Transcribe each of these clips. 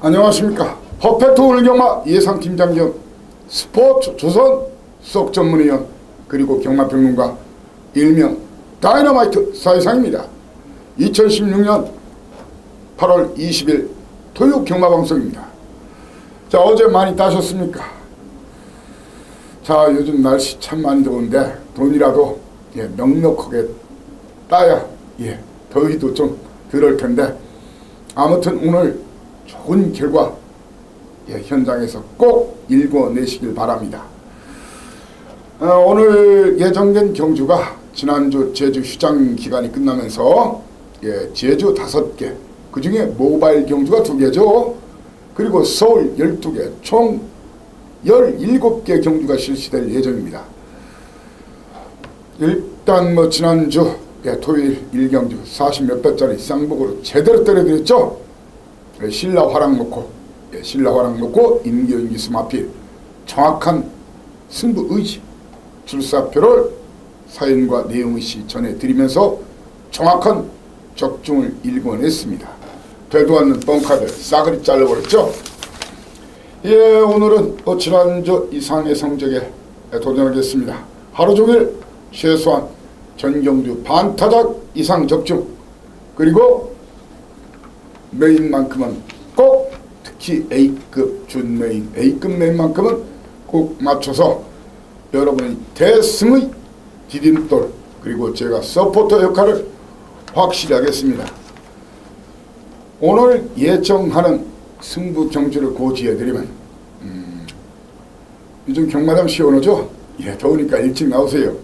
안녕하십니까. 퍼펙트 오늘 경마 예상팀장 겸 스포츠 조선 수석 전문위원 그리고 경마평론가 일명 다이너마이트 사회상입니다. 2016년 8월 20일 토요 경마방송입니다. 자, 어제 많이 따셨습니까? 자, 요즘 날씨 참 많이 더운데 돈이라도 넉넉하게 따야 더위도 좀 덜할 텐데, 아무튼 오늘 좋은 결과 현장에서 꼭 읽어내시길 바랍니다. 오늘 예정된 경주가 지난주 제주 휴장 기간이 끝나면서 제주 5개, 그 중에 모바일 경주가 2개죠. 그리고 서울 12개, 총 17개 경주가 실시될 예정입니다. 일단 지난주 토요일 1경주 40몇 배짜리 쌍복으로 제대로 때려드렸죠. 신라 화랑 놓고 임기응기수 마필 정확한 승부 의지 출사표를 사연과 내용의시 전해드리면서 정확한 적중을 읽어냈습니다. 되도 않는 뻥카드 싸그리 잘라버렸죠. 오늘은 지난주 이상의 성적에 도전하겠습니다. 하루종일 최소한 전경주 반타작 이상 적중, 그리고 메인만큼은 꼭, 특히 A급 준메인, A급 메인만큼은 꼭 맞춰서 여러분의 대승의 디딤돌, 그리고 제가 서포터 역할을 확실히 하겠습니다. 오늘 예정하는 승부 경주를 고지해드리면, 요즘 경마장 시원하죠? 더우니까 일찍 나오세요.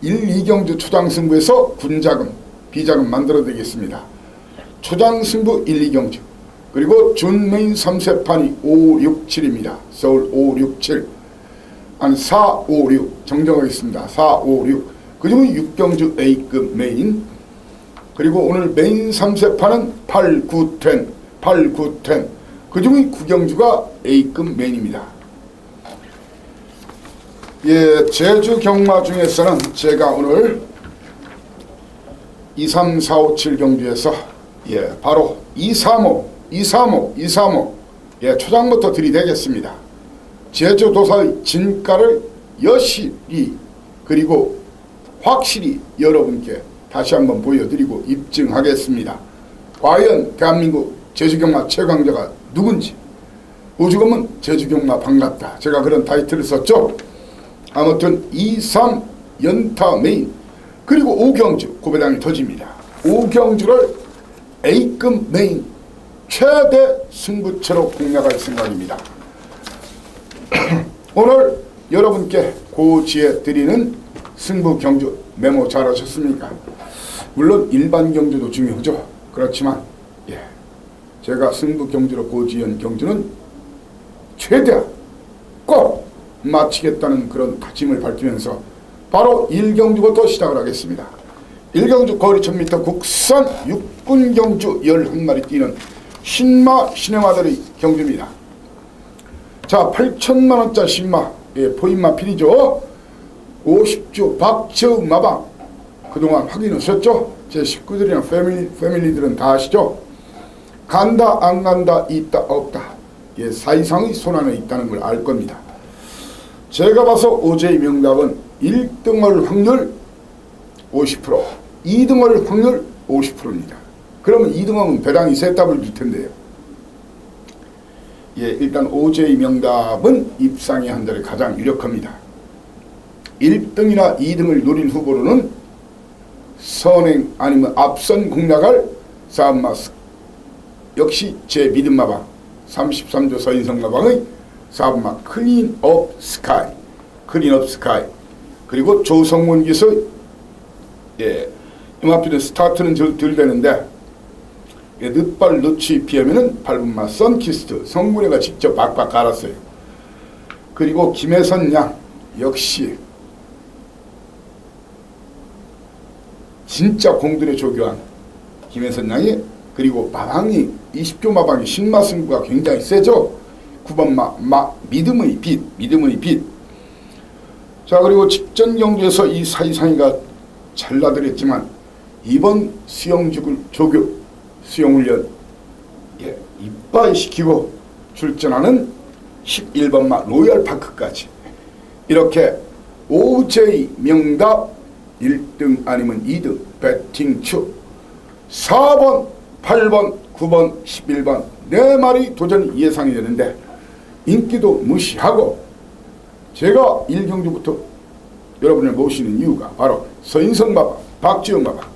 1, 2경주 초장승부에서 군자금, 비자금 만들어드리겠습니다. 초장승부 1, 2경주, 그리고 준메인 3세판이 5, 6, 7입니다. 서울 5, 6, 7, 4, 5, 6 정정하겠습니다. 4, 5, 6. 그중 6경주 A급 메인, 그리고 오늘 메인 3세판은 8, 9, 10, 8, 9, 10. 그중 9경주가 A급 메인입니다. 제주 경마 중에서는 제가 오늘 2, 3, 4, 5, 7 경주에서 바로 2, 3, 5 초장부터 들이대겠습니다. 제주도사의 진가를 여실히, 그리고 확실히 여러분께 다시 한번 보여드리고 입증하겠습니다. 과연 대한민국 제주경마 최강자가 누군지. 오죽하면 제주경마 반갑다, 제가 그런 타이틀을 썼죠. 아무튼 2, 3 연타 메인, 그리고 5경주 고배당이 터집니다. 5경주를 A급 메인 최대 승부처로 공략할 생각입니다. 오늘 여러분께 고지해 드리는 승부 경주 메모 잘 하셨습니까? 물론 일반 경주도 중요하죠. 그렇지만 제가 승부 경주로 고지한 경주는 최대한 꼭 마치겠다는 그런 다짐을 밝히면서 바로 1경주부터 시작을 하겠습니다. 1경주 거리 1000m 국산 육군 경주 11마리 뛰는 신마 신행마들의 경주입니다. 자, 8천만원짜리 신마, 포인마 필이죠. 50주 박채우 마방, 그동안 확인하셨죠? 제 식구들이나 패밀리들은 다 아시죠? 간다 안 간다 있다 없다, 사이상의 손안에 있다는 걸 알 겁니다. 제가 봐서 OJ 명답은 1등할 확률 50%, 2등할 확률 50%입니다. 그러면 2등하면 배당이 세 답을 줄 텐데요. 일단 OJ 명답은 입상이 한 자리 가장 유력합니다. 1등이나 2등을 노린 후보로는 선행 아니면 앞선 공략할 사업마스, 역시 제 믿음마방 33조 서인성마방의 사업마 클린업 스카이, 그리고 조성문 기수, 이마피는 스타트는 덜 되는데 늦발 늦추이 피하면은 밟은마 선키스트 성문회가 직접 박박 갈았어요. 그리고 김혜선 양, 역시 진짜 공들의 조교한 김혜선 양이, 그리고 마방이 20조 마방이 신마 승부가 굉장히 세죠. 9번 믿음의 빛. 자, 그리고 직전 경주에서 이 사이상이가 잘라드렸지만 이번 수영조교 수영훈련 이빠이시키고 출전하는 11번마 로열파크까지 이렇게 5제의 명답 1등 아니면 2등 배팅추 4번, 8번, 9번, 11번 4마리 도전이 예상이 되는데 인기도 무시하고 제가 1경주부터 여러분을 모시는 이유가 바로 서인성 마방, 박지영 마방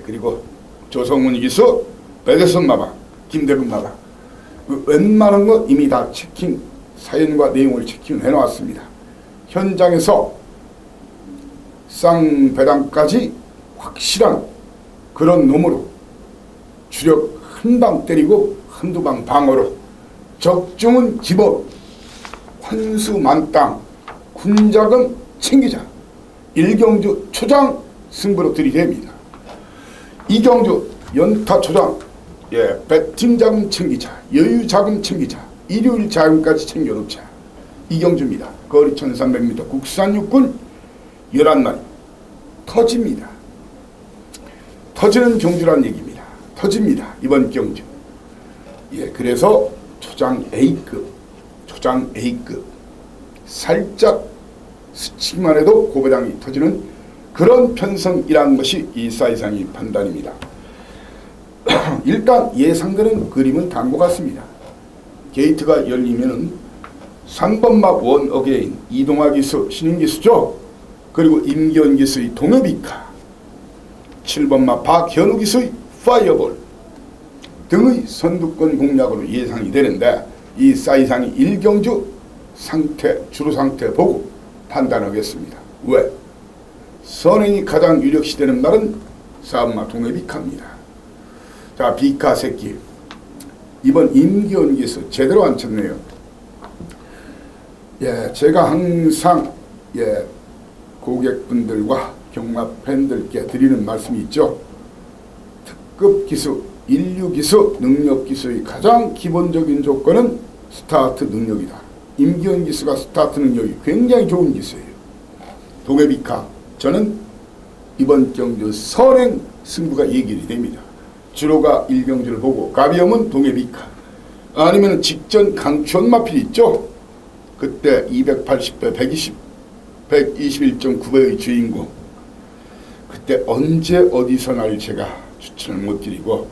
그리고 조성훈 기수, 배대선 마방, 김대근 마방 웬만한 거 이미 다 체킹 사연과 내용을 체킹을 해놓았습니다. 현장에서 쌍배당까지 확실한 그런 놈으로 주력 한 방 때리고 한두 방 방어로 적중은 기본 환수만땅 군자금 챙기자 1경주 초장 승부로 들이댑니다. 2경주 연타 초장 배팅자금 챙기자 여유자금 챙기자 일요일 자금까지 챙겨놓자 2경주입니다. 거리 1300m 국산 육군 11마리 터집니다. 터지는 경주란 얘기입니다. 터집니다. 이번 경주. 그래서 초장 A급 살짝 스치기만 해도 고배당이 터지는 그런 편성이라는 것이 이 사이상의 판단입니다. 일단 예상되는 그림은 다음과 같습니다. 게이트가 열리면은 3번마 원 어게인 이동화 기수 신인기수죠. 그리고 임기현 기수의 동엽이카 7번마 박현우 기수의 파이어볼 등의 선두권 공략으로 예상이 되는데 이 사이상이 1경주 상태, 주로 상태 보고 판단하겠습니다. 왜? 선행이 가장 유력시되는 말은 4번마 동엽이카입니다. 자, 비카 새끼 이번 임기현 기수 제대로 안 쳤네요. 제가 항상 고객분들과 경마 팬들께 드리는 말씀이 있죠. 특급 기수, 인류 기수, 능력 기수의 가장 기본적인 조건은 스타트 능력이다. 임기현 기수가 스타트 능력이 굉장히 좋은 기수예요. 동해비카 저는 이번 경주 선행 승부가 예견이 됩니다. 주로가 1경주를 보고 가비엄은 동해비카 아니면 직전 강추원 마필 있죠. 그때 280배 121.9배의 주인공 그때 언제 어디서 날 제가 추천을 못 드리고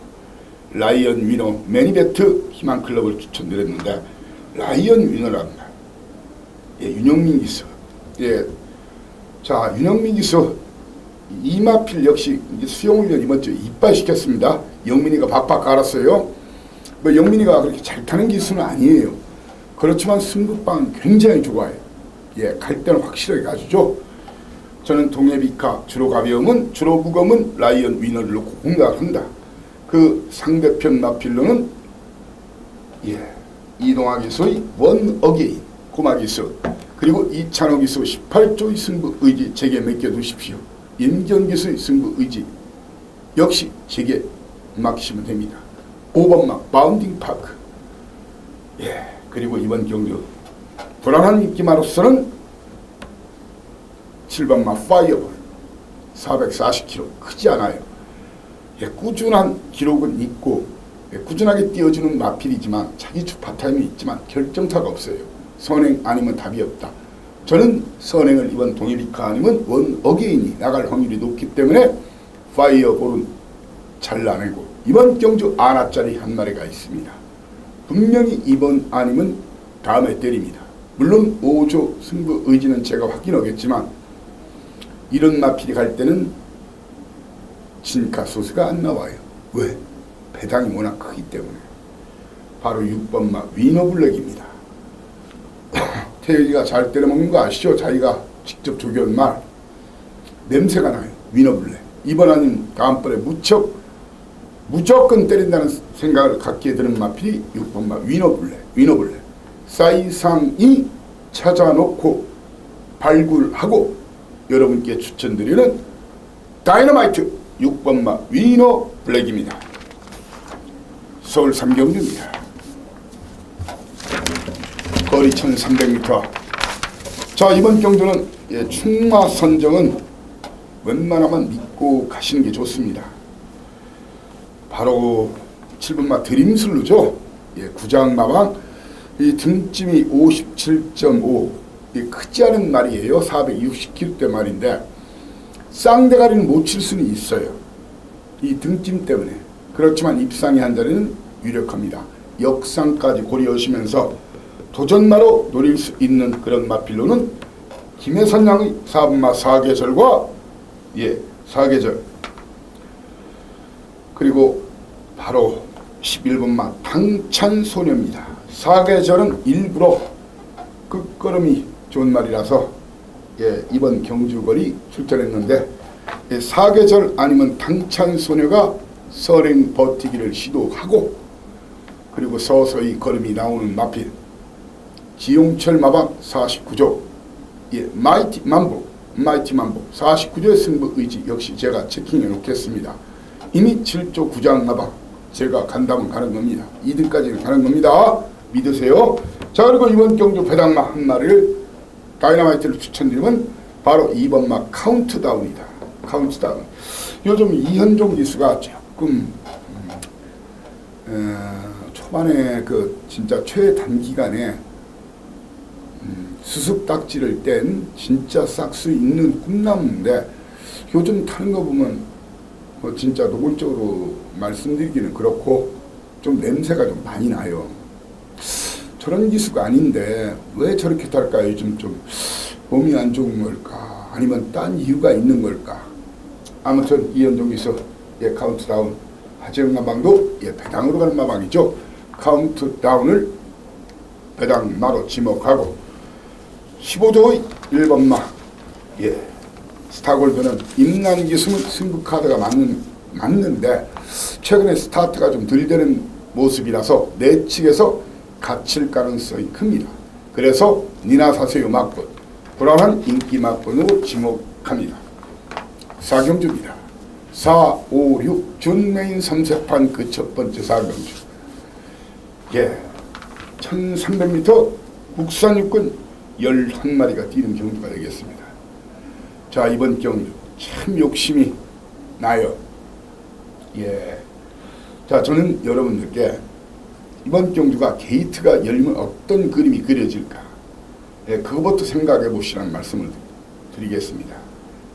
라이언 위너 매니베트 희망클럽을 추천드렸는데 라이언 위너랍니다. 윤영민 기수 자 윤영민 기수 이마필 역시 수영훈련 이번 주에 이빨 시켰습니다. 영민이가 박박 갈았어요. 영민이가 그렇게 잘 타는 기수는 아니에요. 그렇지만 승부방은 굉장히 좋아요. 갈 때는 확실하게 가주죠. 저는 동해비카 주로 가벼움은 주로 무검은 라이언 위너를 놓고 공략을 한다. 그 상대편 마필로는 이동화 기수의 원 어게인 고마 기수 그리고 이찬호 기수 18조의 승부 의지 제게 맡겨두십시오. 임기현 기수의 승부 의지 역시 제게 맡기시면 됩니다. 5번막 바운딩 파크 그리고 이번 경주 불안한 인기마로서는 7번마 파이어볼 440km 크지 않아요. 꾸준한 기록은 있고 꾸준하게 띄워주는 마필이지만 자기주 파타임이 있지만 결정타가 없어요. 선행 아니면 답이 없다. 저는 선행을 이번 동해비카 아니면 원 어게인이 나갈 확률이 높기 때문에 파이어볼은 잘 나내고 이번 경주 아나짜리 한 마리가 있습니다. 분명히 이번 아니면 다음에 때립니다. 물론 5조 승부 의지는 제가 확인하겠지만 이런 마필이 갈 때는 진가 소스가 안 나와요. 왜? 배당이 워낙 크기 때문에. 바로 6번마 위너블랙입니다. 태일이가 잘 때려먹는 거 아시죠? 자기가 직접 조교한 말. 냄새가 나요. 위너블랙. 이번 아닌 다음번에 무조건 때린다는 생각을 갖게 되는 마필이 6번마 위너블랙. 사이상이 찾아놓고 발굴하고 여러분께 추천드리는 다이너마이트 6번마 위너블랙입니다. 서울 3경주입니다. 거리 1300m. 자, 이번 경주는 충마 선정은 웬만하면 믿고 가시는 게 좋습니다. 바로 17번마 드림슬루죠. 예, 구장마방. 이 등짐이 57.5. 크지 않은 말이에요. 460kg대 말인데 쌍대가리는 못 칠 수는 있어요. 이 등짐 때문에. 그렇지만 입상이 한 자리는 유력합니다. 역상까지 고려하시면서 도전마로 노릴 수 있는 그런 마필로는 김혜선 양의 4번마 사계절과 사계절, 그리고 바로 11번마 당찬소녀입니다. 사계절은 일부러 끝걸음이 좋은 말이라서 이번 경주거리 출전했는데 사계절 아니면 당찬소녀가 서행 버티기를 시도하고, 그리고 서서히 걸음이 나오는 마필 지용철 마방 49조 마이티 만보 49조의 승부 의지 역시 제가 체킹해 놓겠습니다. 이미 7조 구장 마방 제가 간다면 가는 겁니다. 2등까지는 가는 겁니다. 믿으세요. 자, 그리고 이번 경주 배당마 한 마리를 다이너마이트를 추천드리면 바로 2번마 카운트다운이다. 카운트다운. 요즘 이현종 기수가 조금 초반에 그 진짜 최단기간에 수습 딱지를 뗀 진짜 싹수 있는 꿈나무인데 요즘 타는 거 보면 뭐 진짜 노골적으로 말씀드리기는 그렇고 좀 냄새가 좀 많이 나요. 저런 기수가 아닌데 왜 저렇게 탈까? 요즘 좀 몸이 안 좋은 걸까? 아니면 딴 이유가 있는 걸까? 아무튼 이현종 기수 카운트다운. 하재영 마방도 배당으로 가는 마방이죠. 카운트다운을 배당마로 지목하고 15조의 1번마 스타골드는 임난기수는 승부카드가 맞는데 최근에 스타트가 좀 덜 되는 모습이라서 내측에서 갇힐 가능성이 큽니다. 그래서 니나사세요 막번, 불안한 인기 막번으로 지목합니다. 4경주입니다. 4, 5, 6 준메인 3세판 그 첫 번째 4경주. 1300m 국산 육군 11마리가 뛰는 경주가 되겠습니다. 자, 이번 경주 참 욕심이 나요. 자, 저는 여러분들께 이번 경주가 게이트가 열리면 어떤 그림이 그려질까, 그것부터 생각해 보시라는 말씀을 드리겠습니다.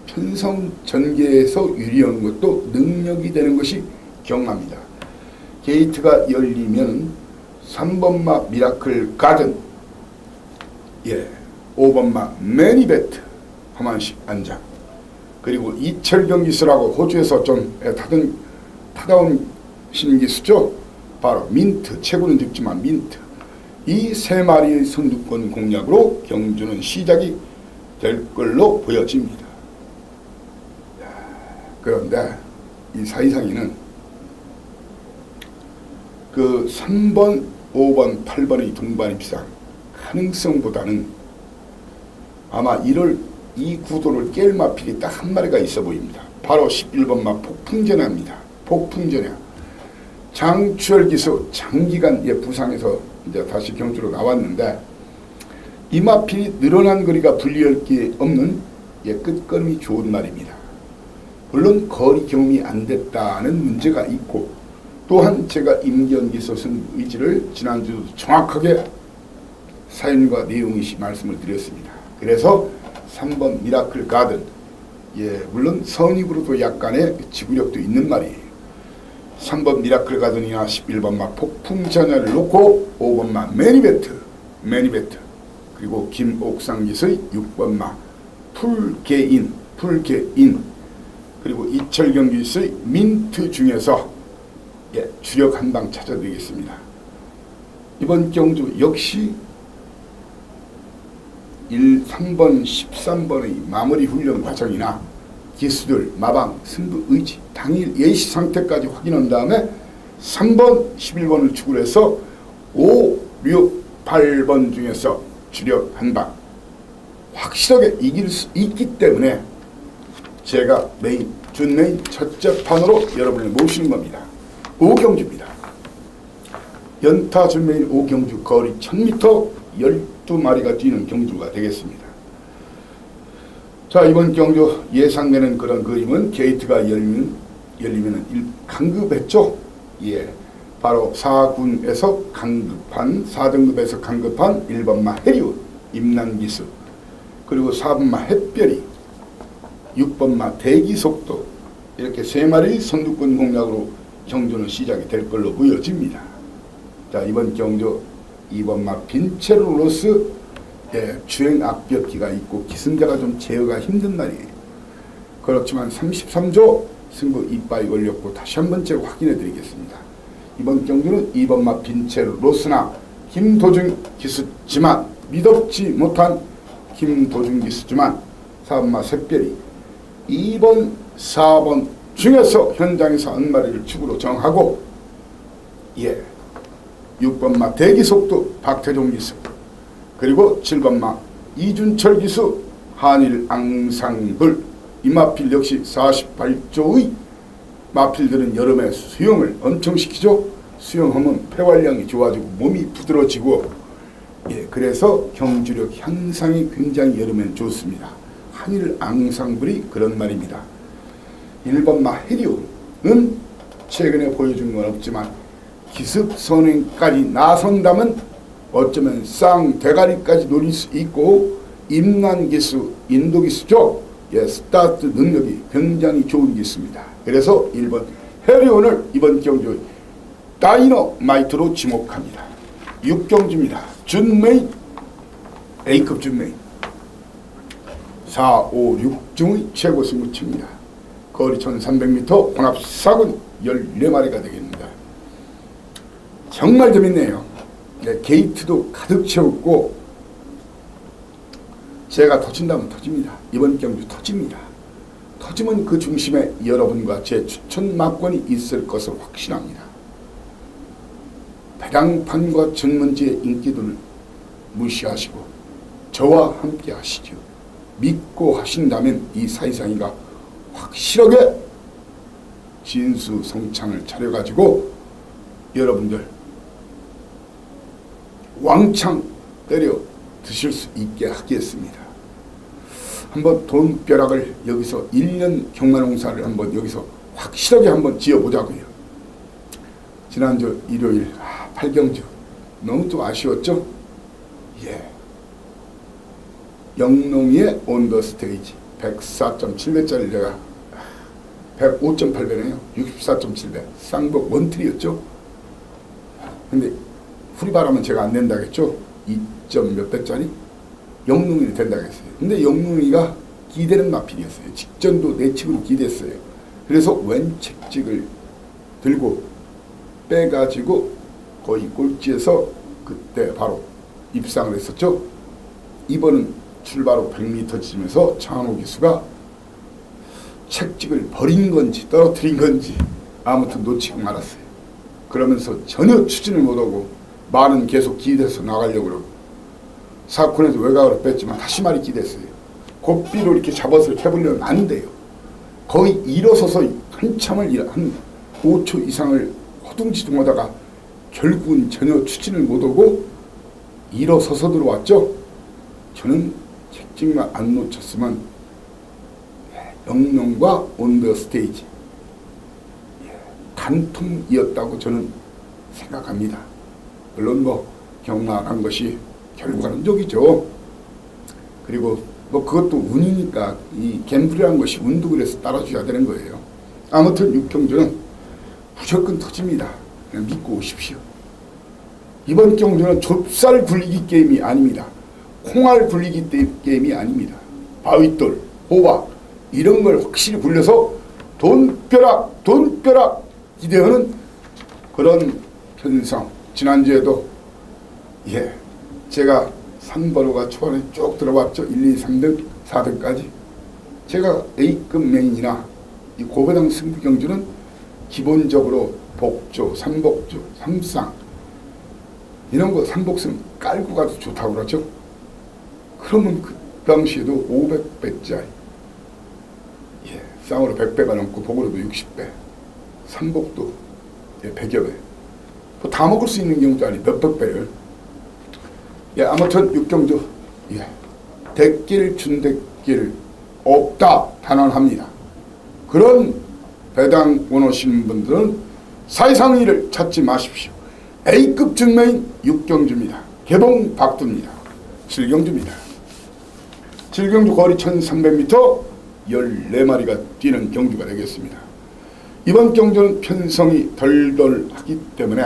편성 전개에서 유리한 것도 능력이 되는 것이 경합니다. 게이트가 열리면 3번마 미라클 가든, 5번마 매니베트 허만식 안장, 그리고 이철경 기수라고 호주에서 좀 타다운 신기수죠. 바로 민트, 체구는 적지만 민트. 이 세 마리의 선두권 공략으로 경주는 시작이 될 걸로 보여집니다. 그런데 이 사이상이는 그 3번, 5번, 8번의 동반 입상 가능성보다는 아마 이 구도를 깰 마필이 딱 한 마리가 있어 보입니다. 바로 11번마 폭풍전야입니다. 폭풍전야. 장추열 기수 장기간 부상해서 이제 다시 경주로 나왔는데 이 마필이 늘어난 거리가 분리할 게 없는 끝걸음이 좋은 말입니다. 물론 거리 경험이 안 됐다는 문제가 있고, 또한 제가 임견기수 승부 의지를 지난주도 정확하게 사연과 내용이시 말씀을 드렸습니다. 그래서 3번 미라클 가든, 물론 선입으로도 약간의 지구력도 있는 말이에요. 3번 미라클 가든이나 11번마 폭풍전야를 놓고 5번마 매니베트, 그리고 김옥상 기수의 6번마 풀게인, 그리고 이철경 기수의 민트 중에서 주력 한 방 찾아드리겠습니다. 이번 경주 역시 3번, 13번의 마무리 훈련 과정이나 기수들, 마방, 승부 의지, 당일 예시 상태까지 확인한 다음에 3번, 11번을 축으로 해서 5, 6, 8번 중에서 주력 한 방 확실하게 이길 수 있기 때문에 제가 준메인 첫째 판으로 여러분을 모시는 겁니다. 5경주입니다. 연타 준메인 5경주 거리 1000m 12마리가 뛰는 경주가 되겠습니다. 자, 이번 경주 예상되는 그런 그림은 게이트가 열리면 강급했죠. 바로 4군에서 강급한 4등급에서 강급한 1번마 해리운 임난기수, 그리고 4번마 햇별이, 6번마 대기속도, 이렇게 3마리 선두권 공략으로 경주는 시작이 될 걸로 보여집니다. 자, 이번 경주 2번마 빈체로로스, 주행 악벽기가 있고 기승자가 좀 제어가 힘든 날이에요. 그렇지만 33조 승부 이빠이 걸렸고 다시 한 번째 확인해 드리겠습니다. 이번 경주는 2번마 빈체로로스나 김도중 기수지만, 믿었지 못한 김도중 기수지만 4번마 샛별이 2번, 4번 중에서 현장에서 한 마리를 축으로 정하고, 6번마 대기속도 박태종 기수, 그리고 7번마 이준철 기수 한일 앙상블, 이 마필 역시 48조의 마필들은 여름에 수영을 엄청 시키죠. 수영하면 폐활량이 좋아지고 몸이 부드러지고, 그래서 경주력 향상이 굉장히 여름엔 좋습니다. 한일 앙상블이 그런 말입니다. 1번마 해리온은 최근에 보여준 건 없지만 기습 선행까지 나선다면 어쩌면 쌍대가리까지 노릴 수 있고, 임난기수, 인도기수죠. 스타트 능력이 굉장히 좋은 기수입니다. 그래서 1번 해리온을 이번 경주 다이너마이트로 지목합니다. 6경주입니다. 준메인, A급 준메인 4, 5, 6중의 최고 승부처입니다. 거리 1300m, 혼합4군 14마리가 되겠습니다. 정말 재밌네요. 게이트도 가득 채웠고, 제가 터진다면 터집니다. 이번 경주 터집니다. 터지면 그 중심에 여러분과 제 추천 막권이 있을 것을 확신합니다. 배당판과 전문지의 인기들을 무시하시고 저와 함께 하시죠. 믿고 하신다면 이 사이상이가 확실하게 진수성찬을 차려가지고 여러분들 왕창 때려 드실 수 있게 하겠습니다. 한번 돈벼락을 여기서 1년 경마농사를 한번 여기서 확실하게 한번 지어보자고요. 지난주 일요일 8경주 너무 또 아쉬웠죠? 영농이의 온더스테이지 104.7배짜리 내가 105.8배네요. 64.7배 쌍복 원틀이었죠. 근데 후리바람은 제가 안 낸다겠죠. 2점 몇 배짜리 영농이 된다겠어요. 근데 영농이가 기대는 마필이었어요. 직전도 내측으로 기댔어요. 그래서 왼 책직을 들고 빼가지고 거의 꼴찌에서 그때 바로 입상을 했었죠. 이번은 출발 후 100m 지면서 창호 기수가 책직을 버린 건지 떨어뜨린 건지 아무튼 놓치고 말았어요. 그러면서 전혀 추진을 못하고 말은 계속 기대서 나가려고 그러고, 사건에서 외곽으로 뺐지만 다시 말이 기댔어요. 고삐로 이렇게 잡아서 해보려면 안 돼요. 거의 일어서서 한참을 한 5초 이상을 허둥지둥하다가 결국은 전혀 추진을 못하고 일어서서 들어왔죠. 저는 책직만 안 놓쳤으면 영농과 온더스테이지 단통이었다고 저는 생각합니다. 물론 경마한 것이 결과는 적이죠. 그리고 그것도 운이니까 이 갬블이라는 것이 운도 그래서 따라줘야 되는 거예요. 아무튼 6경주는 무조건 터집니다. 그냥 믿고 오십시오. 이번 경주는 좁쌀 굴리기 게임이 아닙니다. 콩알 굴리기 게임이 아닙니다. 바위돌, 호박 이런 걸 확실히 굴려서 돈벼락 기대하는 그런 편성. 지난주에도 제가 3번호가 초반에 쭉 들어왔죠. 1, 2, 3등, 4등까지. 제가 A급 메인이나 이 고배당 승부 경주는 기본적으로 복조, 삼복조, 삼상 이런 거 삼복승 깔고 가도 좋다고 그러죠. 그러면 그 당시에도 500배짜리 쌍으로 100배가 넘고 복으로도 60배, 삼복도 100여 배. 다 먹을 수 있는 경우도 아니 몇백 배를. 아무튼 6경주 대길 준대길 없다 단언합니다. 그런 배당 원하시는 분들은 사이상위를 찾지 마십시오. A급 증매인 6경주입니다. 개봉 박두입니다. 7경주입니다. 7경주 거리 1300m 14마리가 뛰는 경주가 되겠습니다. 이번 경주는 편성이 덜덜하기 때문에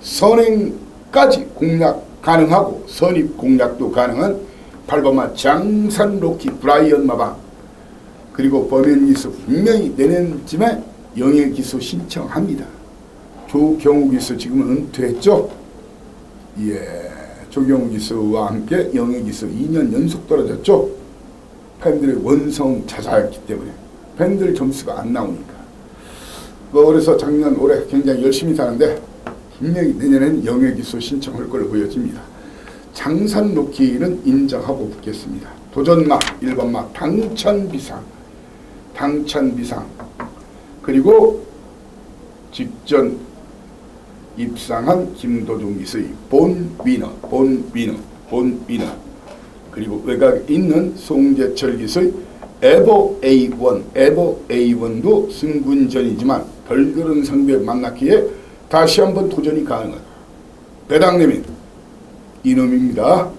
선행까지 공략 가능하고 선입 공략도 가능한 8번마 장산 로키 브라이언 마방, 그리고 범연기수 분명히 내년쯤에 영예기수 신청합니다. 조경욱기수 지금은 은퇴했죠. 예, 조경욱기수와 함께 영예기수 2년 연속 떨어졌죠. 팬들의 원성 자자였기 때문에 팬들 점수가 안 나오니까. 그래서 작년 올해 굉장히 열심히 사는데 분명히 내년에는 영예기수 신청할 걸로 보여집니다. 장산 로키는 인정하고 붙겠습니다. 도전마 1번마 당찬비상, 그리고 직전 입상한 김도중 기수의 본위너, 그리고 외곽에 있는 송재철 기수의 에버 A1도 승군전이지만 덜 그런 상대 만났기에 다시 한번 도전이 가능하다. 배당내민 이놈입니다.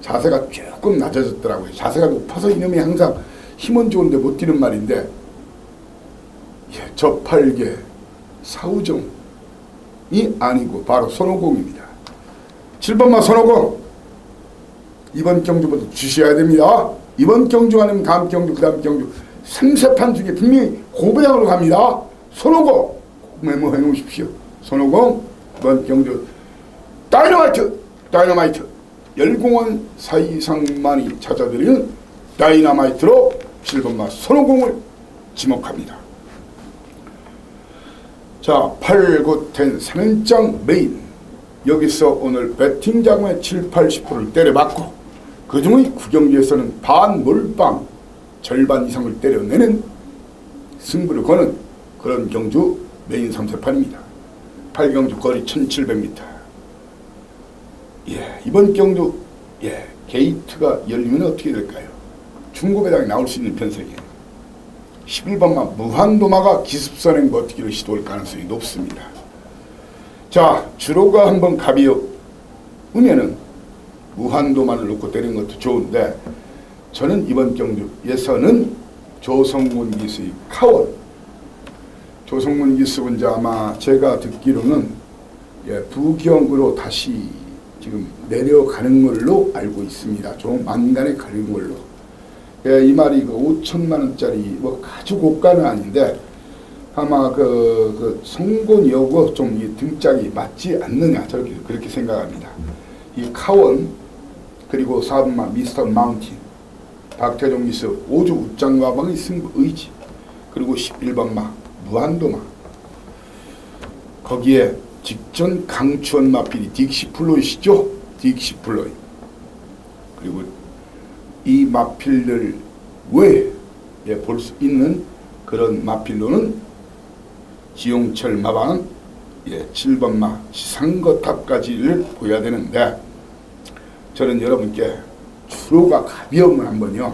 자세가 조금 낮아졌더라고요. 자세가 높아서 이놈이 항상 힘은 좋은데 못 뛰는 말인데, 예, 저팔계 사우정이 아니고 바로 손오공입니다. 7번마 손오공 이번 경주부터 주셔야 됩니다. 이번 경주 아니면 다음 경주, 그 다음 경주 3세판 중에 분명히 고배당으로 갑니다. 손오공 메모해 놓으십시오. 손오공 이번 경주 다이너마이트 열공원 사이상만이 찾아드리는 다이너마이트로 7번마 손오공을 지목합니다. 자, 8, 9, 10 3연장 메인, 여기서 오늘 배팅 자금의 7, 80%를 때려맞고 그중의 9경주에서는 반 몰빵 절반 이상을 때려내는 승부를 거는 그런 경주 메인 3세판입니다. 8경주 거리 1700m. 예, 이번 경주 게이트가 열리면 어떻게 될까요? 중고배당이 나올 수 있는 편성이에요. 11번마 무한도마가 기습선행 버티기를 시도할 가능성이 높습니다. 자, 주로가 한번 가벼우면은 무한도마를 놓고 때리는 것도 좋은데, 저는 이번 경주에서는 조성문 기수의 카원, 조성문 기수는 이제 아마 제가 듣기로는 부경으로 다시 지금 내려가는 걸로 알고 있습니다. 좀 만간에 가는 걸로. 이 말이 5천만원짜리 뭐 아주 고가는 아닌데 아마 그 성곤이하고 좀 이 등짝이 맞지 않느냐, 저렇게 그렇게 생각합니다. 이 카원, 그리고 4번마 미스터 마운틴, 박태종 기수 5주 웃장가방의 승부 의지, 그리고 11번마 무한도마, 거기에 직전 강추원 마필이 딕시플로이시죠. 딕시플로이. 그리고 이 마필들 외에 볼 수 있는 그런 마필로는 지용철 마방은 7번마 지상거탑까지를 보여야 되는데, 저는 여러분께 주로가 가벼우면 한번요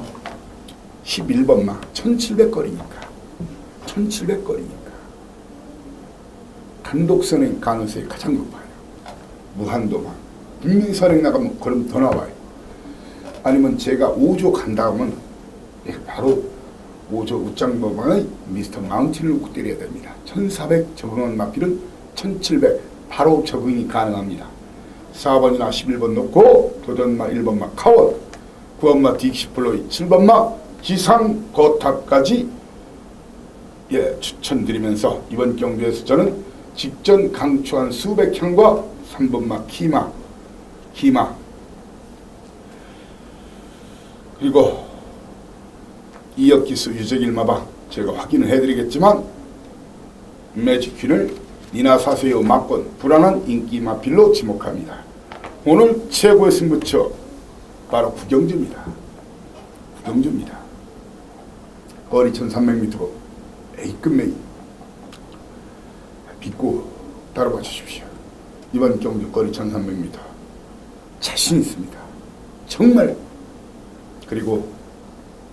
11번마 1700거리니까 단독선행 가능성이 가장 높아요. 무한도마 분명히 선행 나가면 그럼 더 나와요. 아니면 제가 5조 간다 하면 바로 5조 웃장도방의 미스터 마운틴을 놓고 때려야 됩니다. 1400 적응한 마필은 1700 바로 적응이 가능합니다. 4번이나 11번 놓고 도전마 1번마 카원, 9번마 딕시플로이, 7번마 지상거탑까지 추천드리면서 이번 경주에서 저는 직전 강추한 수백향과 3번마 키마 그리고 이역기수 유적일마방 제가 확인을 해드리겠지만, 매직퀸을 니나사세요 막권 불안한 인기 마필로 지목합니다. 오늘 최고의 승부처 바로 구경주입니다. 거리 1300m로 A급 메인 믿고 따라봐 주십시오. 이번 경주 거리 1300m 자신 있습니다. 정말. 그리고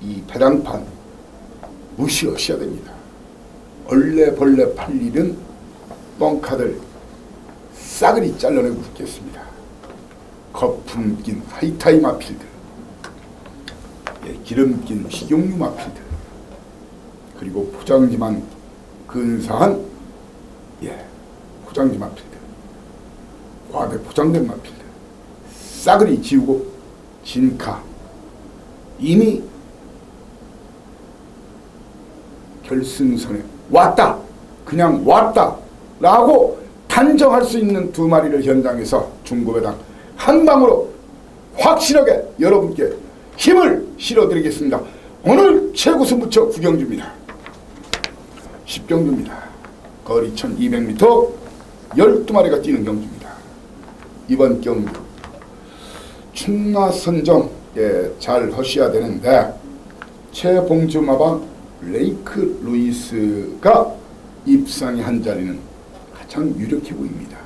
이 배당판 무시하셔야 됩니다. 얼레벌레 팔 일은 뻥카들 싸그리 잘라내고 있겠습니다. 거품 낀 하이타이 마필들, 기름 낀 식용유 마필들, 그리고 포장지만 근사한 포장지 마필들, 과대 포장된 마필들 싸그리 지우고 진카 이미 결승선에 왔다, 그냥 왔다 라고 단정할 수 있는 두 마리를 현장에서 중고배당 한 방으로 확실하게 여러분께 힘을 실어드리겠습니다. 오늘 최고 승부처 구경주입니다. 10경주입니다. 거리 1200m 12마리가 뛰는 경주입니다. 이번 경주 충나선정 잘 하셔야 되는데 최봉주 마방 레이크 루이스가 입상의 한 자리는 가장 유력해 보입니다.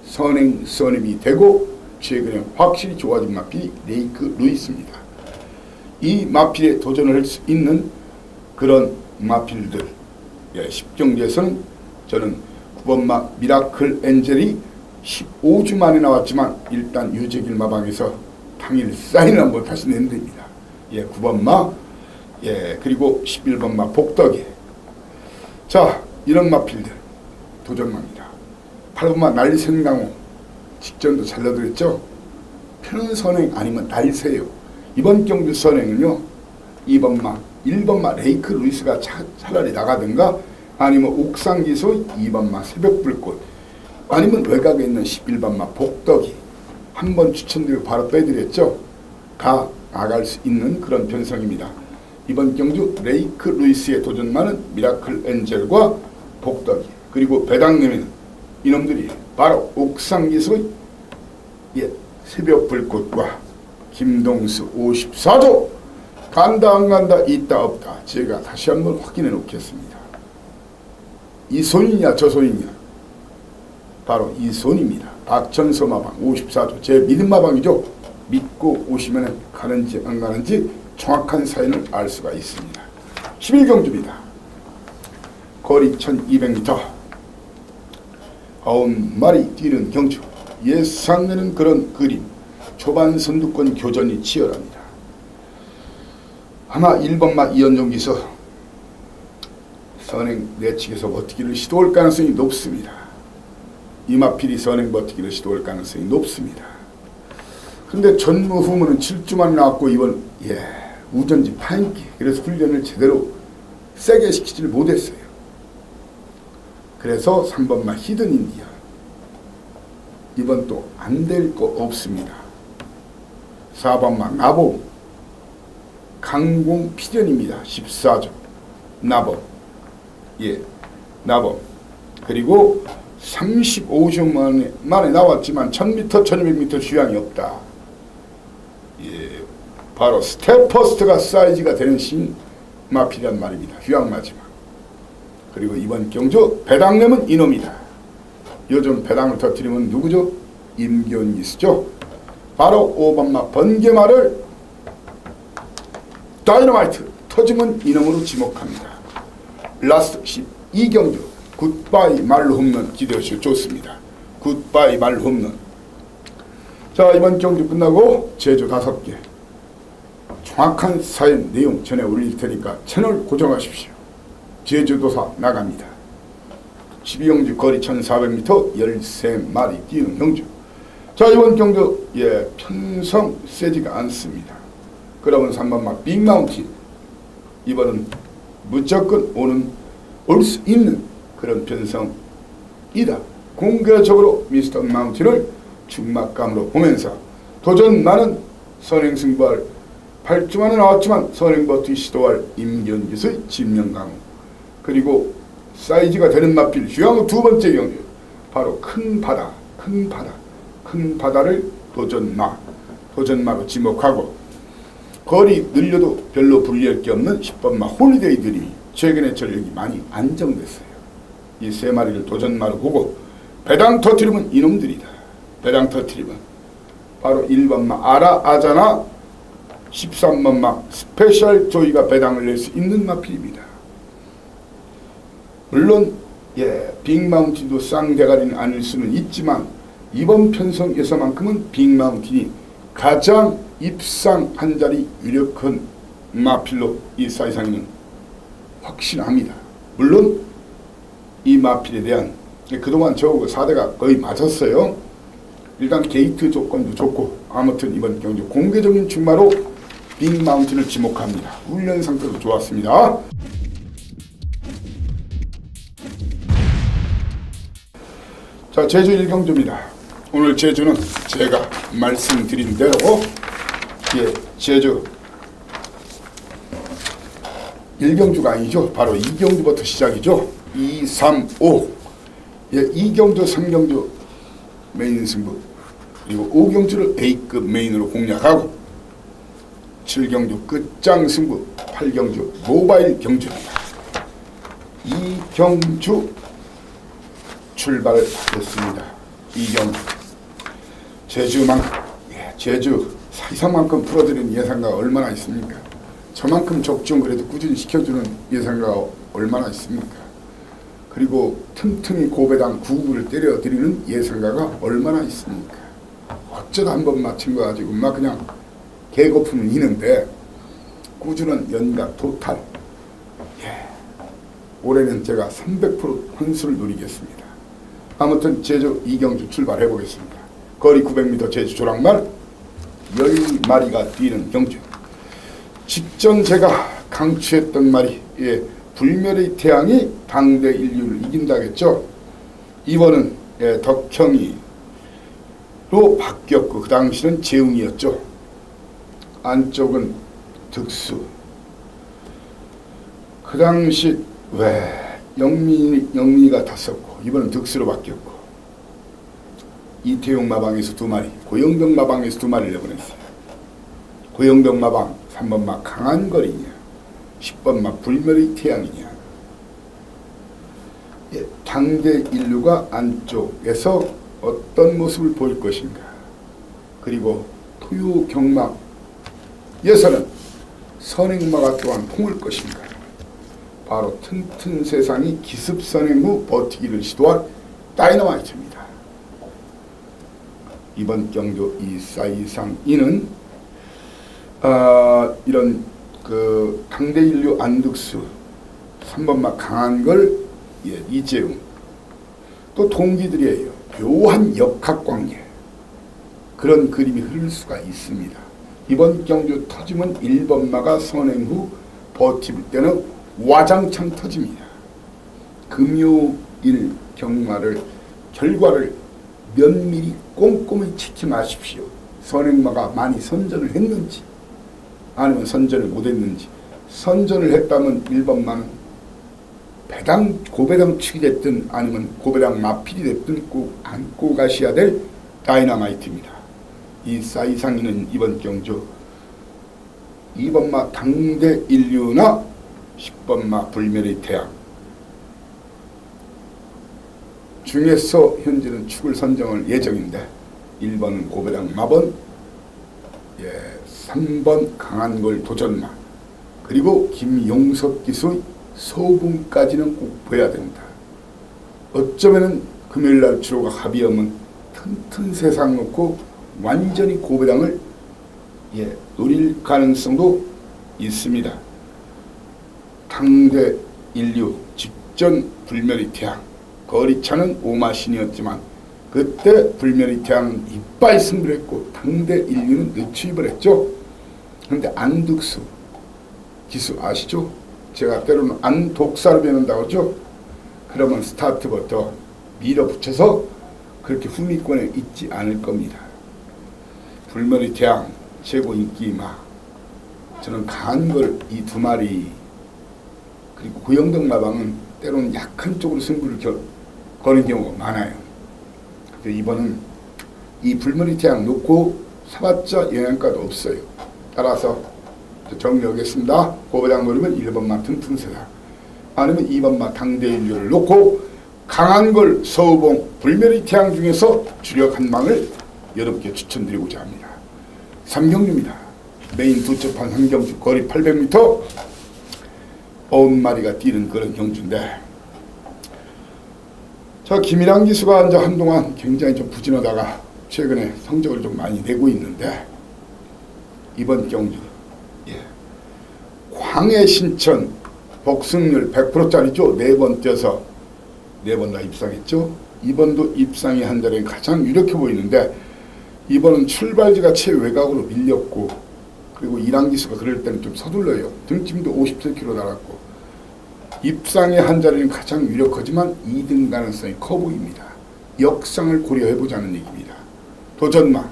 선행선임이 되고 최근에 확실히 좋아진 마필이 레이크 루이스입니다. 이 마필에 도전을 할 수 있는 그런 마필들 10경주에서는 저는 9번마 미라클 엔젤이 15주 만에 나왔지만 일단 유재길 마방에서 당일 사인을 한번 다시 낸답니다. 9번마 그리고 11번마 복덕이, 자 이런 마필들 도전마입니다. 8번마 날생강호 직전도 잘 넣어드렸죠. 편은 선행 아니면 날새요. 이번 경주 선행은요 2번마 1번마 레이크 루이스가 차라리 나가든가 아니면 옥상기소 2번마 새벽불꽃 아니면 외곽에 있는 11번마 복덕이 한번 추천드리고 바로 빼드렸죠. 가 나갈 수 있는 그런 변성입니다. 이번 경주 레이크 루이스의 도전마는 미라클 엔젤과 복덕이, 그리고 배당내면 이놈들이 바로 옥상기소의 새벽불꽃과 김동수 54조 간다 안 간다 있다 없다 제가 다시 한번 확인해 놓겠습니다. 이 손이냐 저 손이냐 바로 이 손입니다. 박천서 마방 54조 제 믿음 마방이죠. 믿고 오시면 가는지 안 가는지 정확한 사연을 알 수가 있습니다. 11경주입니다. 거리 1200m 9마리 뛰는 경주, 예상되는 그런 그림, 초반 선두권 교전이 치열합니다. 아마 1번마 이현종기서 선행 내측에서 버티기를 시도할 가능성이 높습니다. 이마필이 선행 버티기를 시도할 가능성이 높습니다. 근데 전무후무는 7주만 나왔고 이번 우전지 파인기, 그래서 훈련을 제대로 세게 시키지를 못했어요. 그래서 3번마 히든 인디언 이번 또 안 될 거 없습니다. 4번마 나봄 강공 필연입니다. 14조 나봄 나봄, 그리고 35주 만에 나왔지만 1000m 1200m 주양이 없다. 바로 스텝퍼스트가 사이즈가 되는 신마필이란 말입니다. 휴양 마지막. 그리고 이번 경주 배당내면 이놈이다. 요즘 배당을 터뜨리면 누구죠? 임견기수죠. 바로 5번마 번개마를 다이너마이트 터지면 이놈으로 지목합니다. 라스트 12경주 굿바이 말로 홈런 기대하시고 좋습니다. 굿바이 말로 홈런. 자 이번 경주 끝나고 제주 5개 정확한 사연 내용 전해 올릴 테니까 채널 고정하십시오. 제주도사 나갑니다. 12경주 거리 1400m 13마리 뛰는 경주. 자 이번 경주 편성 세지가 않습니다. 그러면 3번마 빅마운틴 이번은 무조건 올 수 있는 그런 편성이다. 공개적으로 미스터 마운틴을 중막감으로 보면서 도전만은 선행승부할 8주만에 나왔지만 선행버티 시도할 임견기수의 진명강호, 그리고 사이즈가 되는 마필 휴양호 두 번째 경주 바로 큰 바다를 도전마로 지목하고, 거리 늘려도 별로 불리할 게 없는 10번마 홀리데이 드림이 최근에 전력이 많이 안정됐어요. 이 세 마리를 도전마로 보고 배당 터트리면 이놈들이다. 배당 터트리면 바로 1번마 아라 아자나 13번마 스페셜 조이가 배당을 낼 수 있는 마필입니다. 물론 빅마운틴도 쌍대가리는 아닐 수는 있지만 이번 편성에서만큼은 빅마운틴이 가장 입상 한 자리 유력한 마필로 이 사이상에는 확신합니다. 물론 이 마필에 대한 그동안 저하고 사대가 거의 맞았어요. 일단 게이트 조건도 좋고 아무튼 이번 경주 공개적인 출마로 빅마운틴을 지목합니다. 훈련 상태도 좋았습니다. 자, 제주 1경주입니다. 오늘 제주는 제가 말씀드린 대로 제주 1경주가 아니죠. 바로 2경주부터 시작이죠. 2, 3, 5 2경주, 3경주 메인 승부, 그리고 5경주를 A급 메인으로 공략하고 7경주 끝장 승부, 8경주 모바일 경주입니다. 2경주 출발을 하겠습니다. 2경주 제주 사이상만큼 풀어드리는 예상가가 얼마나 있습니까? 저만큼 적중 그래도 꾸준히 시켜주는 예상가가 얼마나 있습니까? 그리고 틈틈이 고배당 9구를 때려드리는 예상가가 얼마나 있습니까? 어쩌다 한번 맞힌 거 가지고 막 그냥 개거품은 있는데 꾸준한 연가 토탈, 올해는 제가 300% 환수를 누리겠습니다. 아무튼 제주 2경주 출발해 보겠습니다. 거리 900m 제주 조랑말 10마리가 뛰는 경주. 직전 제가 강추했던 말이 불멸의 태양이 당대 인류를 이긴다겠죠. 이번은 덕형이로 바뀌었고 그 당시는 재웅이었죠. 안쪽은 득수. 그 당시 영민이가 탔었고 이번은 득수로 바뀌었고 이태용 마방에서 2마리, 고영병 마방에서 2마리를 내보냈어요. 고영병 마방 3번마 강한 거리냐, 10번마 불멸의 태양이냐. 당대 인류가 안쪽에서 어떤 모습을 보일 것인가. 그리고 토요 경막에서는 선행마가 또한 통할 것인가. 바로 튼튼 세상이 기습 선행 후 버티기를 시도할 다이너마이트입니다. 이번 경주 이 사이상 이는 이런 그 당대 인류 안득수 3번마 강한 걸 이재웅 또 동기들이에요. 묘한 역학관계 그런 그림이 흐를 수가 있습니다. 이번 경주 터지면 1번마가 선행 후 버틸 때는 와장창 터집니다. 금요일 결과를 면밀히 꼼꼼히 지켜마십시오. 선행마가 많이 선전을 했는지 아니면 선전을 못했는지. 선전을 했다면 1번마는 고배당 축이 됐든 아니면 고배당 마필이 됐든 꼭 안고 가셔야 될 다이너마이트입니다. 이 사이상이는 이번 경주 2번마 당대 인류나 10번마 불멸의 태양 중에서 현재는 축을 선정할 예정인데 1번은 고배당 마번, 3번 강한 걸 도전마, 그리고 김용석 기수의 소분까지는 꼭 보여야 된다. 어쩌면은 금요일날 주로가 합의하면 튼튼 세상 놓고 완전히 고배당을 노릴 가능성도 있습니다. 당대 인류 직전 불멸의 태양 거리차는 오마신이었지만 그때 불멸의 태양은 이빨 승부를 했고 당대 인류는 늦추입을 했죠. 그런데 안득수 기수 아시죠? 제가 때로는 안독사로 변한다고 하죠. 그러면 스타트부터 밀어붙여서 그렇게 후미권에 있지 않을 겁니다. 불멸의 태양 최고 인기마, 저는 강한 걸 이 2마리, 그리고 고영덕 마방은 때로는 약한 쪽으로 승부를 거는 경우가 많아요. 근데 이번은 이 불멸의 태양 놓고 사봤자 영향가도 없어요. 따라서 정리하겠습니다. 고배당 노리면 1번마 튼튼세다, 아니면 2번마 당대인류를 놓고 강한 걸 서우봉 불멸의 태양 중에서 주력 한 방을 여러분께 추천드리고자 합니다. 3경주입니다. 메인 두첩한 3경주 거리 800m 90마리가 뛰는 그런 경주인데 자, 김일환 기수가 이제 한동안 굉장히 좀 부진하다가 최근에 성적을 좀 많이 내고 있는데, 이번 경주 광해 신천 복승률 100%짜리죠. 4번 뛰어서 4번 다 입상했죠. 이번도 입상이 한 자리에 가장 유력해 보이는데, 이번은 출발지가 최외곽으로 밀렸고, 그리고 이란 기수가 그럴 때는 좀 서둘러요. 등짐도 57kg 달았고, 입상의 한 자리는 가장 유력하지만 2등 가능성이 커 보입니다. 역상을 고려해보자는 얘기입니다. 도전마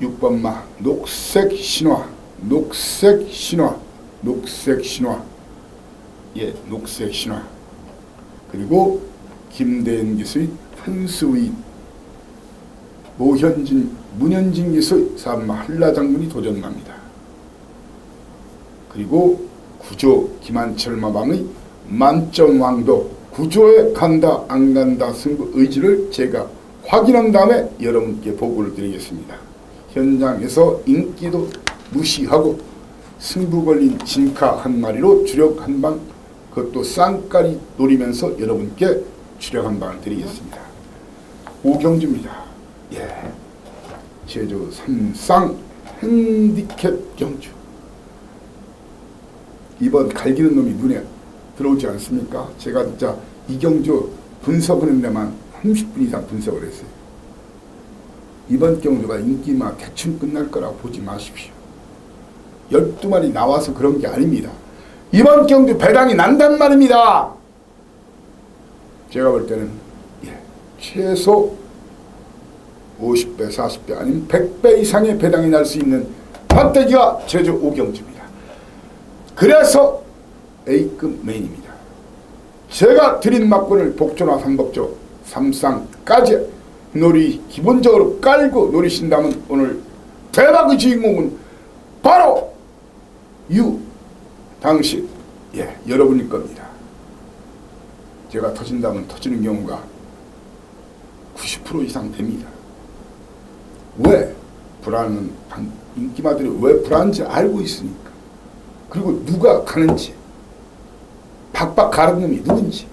6번마 녹색 신화, 예, 녹색 신화. 그리고 김대현 기수의 한수의, 문현진 기수의 3마 한라장군이 도전마입니다. 그리고 구조 김한철 마방의 만점왕도, 구조에 간다 안 간다 승부 의지를 제가 확인한 다음에 여러분께 보고를 드리겠습니다. 현장에서 인기도 무시하고 승부 걸린 진카 한 마리로 주력 한 방, 그것도 쌍까리 노리면서 여러분께 주력 한 방을 드리겠습니다. 오경주입니다. 예, 제주 삼상 핸디캡 경주. 이번 갈기는 놈이 눈에 들어오지 않습니까? 제가 진짜 이 경주 분석하는 데만 30분 이상 분석을 했어요. 이번 경주가 인기만 대충 끝날 거라고 보지 마십시오. 12마리 나와서 그런 게 아닙니다. 이번 경주 배당이 난단 말입니다. 제가 볼 때는 최소 50배, 40배 아니면 100배 이상의 배당이 날 수 있는 판때기가 제주 오경주입니다. 그래서 A급 메인입니다. 제가 드린 막군을 복조나 삼복조, 삼상까지 기본적으로 깔고 노리신다면 오늘 대박의 주인공은 바로 당신, 여러분일 겁니다. 제가 터진다면 터지는 경우가 90% 이상 됩니다. 왜? 불안은 인기마들이 왜 불안한지 알고 있으니까. 그리고 누가 가는지, 박박 가는 놈이 누군지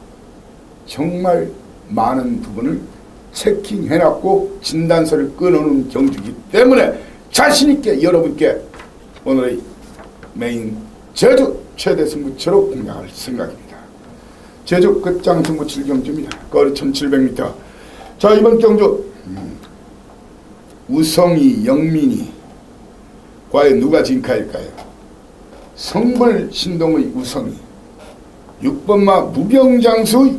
정말 많은 부분을 체킹해놨고 진단서를 끊어놓은 경주이기 때문에 자신있게 여러분께 오늘의 메인 제주 최대 승부처로 공략할 생각입니다. 제주 끝장 승부 7경주입니다. 거리 1700m. 자, 이번 경주 우성이, 영민이 과연 누가 진카일까요? 성불 신동의 우성이, 6번마 무병장수의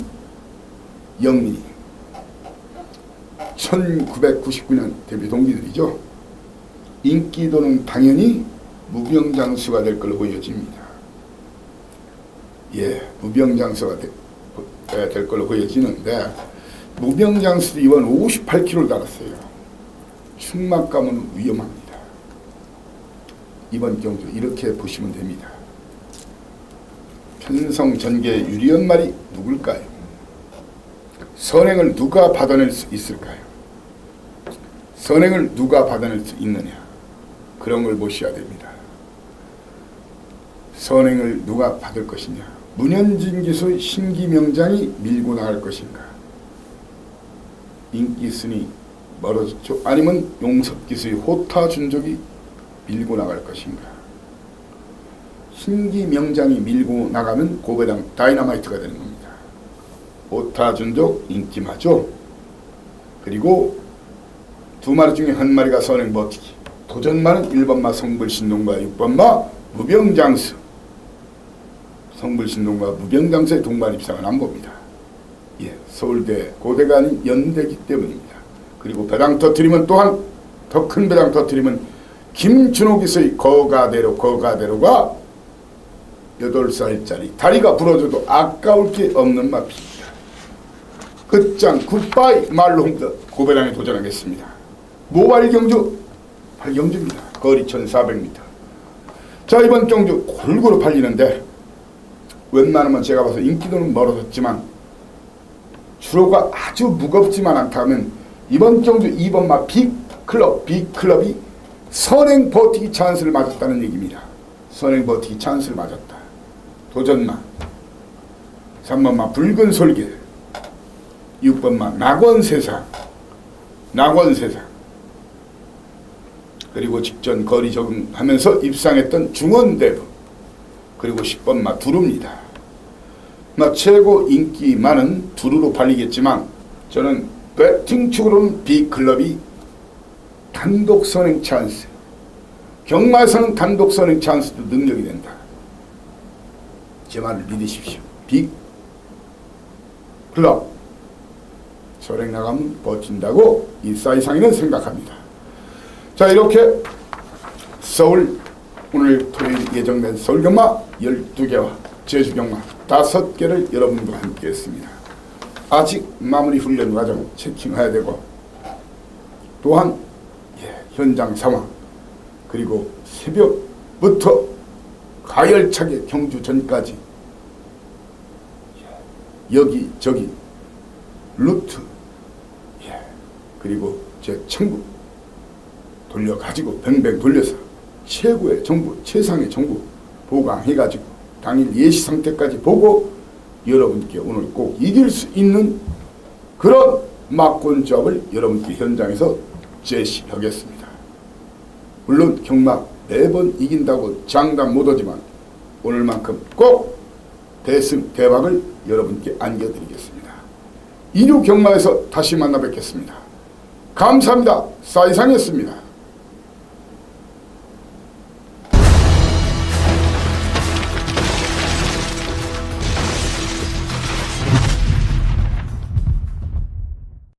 영민이. 1999년 데뷔 동기들이죠. 인기도는 당연히 무병장수가 될 걸로 보여집니다. 무병장수가 될 걸로 보여지는데, 무병장수도 이번 58kg를 달았어요. 충막감은 위험합니다. 이번 경주 이렇게 보시면 됩니다. 편성 전개 유리연말이 누굴까요? 선행을 누가 받아낼 수 있을까요? 선행을 누가 받아낼 수 있느냐? 그런 걸 보셔야 됩니다. 선행을 누가 받을 것이냐? 문현진 기수의 신기명장이 밀고 나갈 것인가? 인기순이 멀어졌죠? 아니면 용섭 기수의 호타준족이 밀고 나갈 것인가? 신기명장이 밀고 나가면 고배당 다이너마이트가 되는 겁니다. 호타준족 인기마죠. 그리고 두 마리 중에 한 마리가 선행 버티기. 도전마는 1번마 성불신동과 6번마 무병장수. 성불신동과 무병장수의 동반 입상은 안 봅니다. 서울대 고대가 아닌 연대기 때문입니다. 그리고 배당 터트리면 또한 더 큰 배당 터트리면 김준호 기수의 거가대로가 8살짜리 다리가 부러져도 아까울 게 없는 마피입니다. 끝장 굿바이 말롱드 고배당에 도전하겠습니다. 모바일 경주 8경주입니다. 거리 1400m. 자, 이번 경주 골고루 팔리는데, 웬만하면 제가 봐서 인기도는 멀어졌지만 주로가 아주 무겁지만 않다면 이번 경주 2번마 B클럽이 선행 버티기 찬스를 맞았다는 얘기입니다. 선행 버티기 찬스를 맞았다. 도전마 3번마 붉은 솔개, 6번마 낙원세상, 그리고 직전 거리 적응하면서 입상했던 중원대부, 그리고 10번마 두루입니다. 최고 인기 많은 두루로 팔리겠지만 저는 배팅축으로는 B클럽이 단독 선행 찬스, 경마에서는 단독 선행 찬스도 능력이 된다. 제 말을 믿으십시오. B클럽 선행 나가면 버틴다고 이 사이상에는 생각합니다. 자, 이렇게 서울 오늘 토요일 예정된 서울경마 12개와 제주경마 5개를 여러분과 함께 했습니다. 아직 마무리 훈련 과정 체킹해야 되고, 또한 현장 상황, 그리고 새벽부터 가열차게 경주 전까지 여기저기 루트, 그리고 제 천국 돌려가지고 뱅뱅 돌려서 최고의 정보, 최상의 정보 보강해가지고 당일 예시 상태까지 보고 여러분께 오늘 꼭 이길 수 있는 그런 막권조합을 여러분께 현장에서 제시하겠습니다. 물론 경마 매번 이긴다고 장담 못하지만 오늘만큼 꼭 대승 대박을 여러분께 안겨드리겠습니다. 2류 경마에서 다시 만나 뵙겠습니다. 감사합니다. 사이상이었습니다.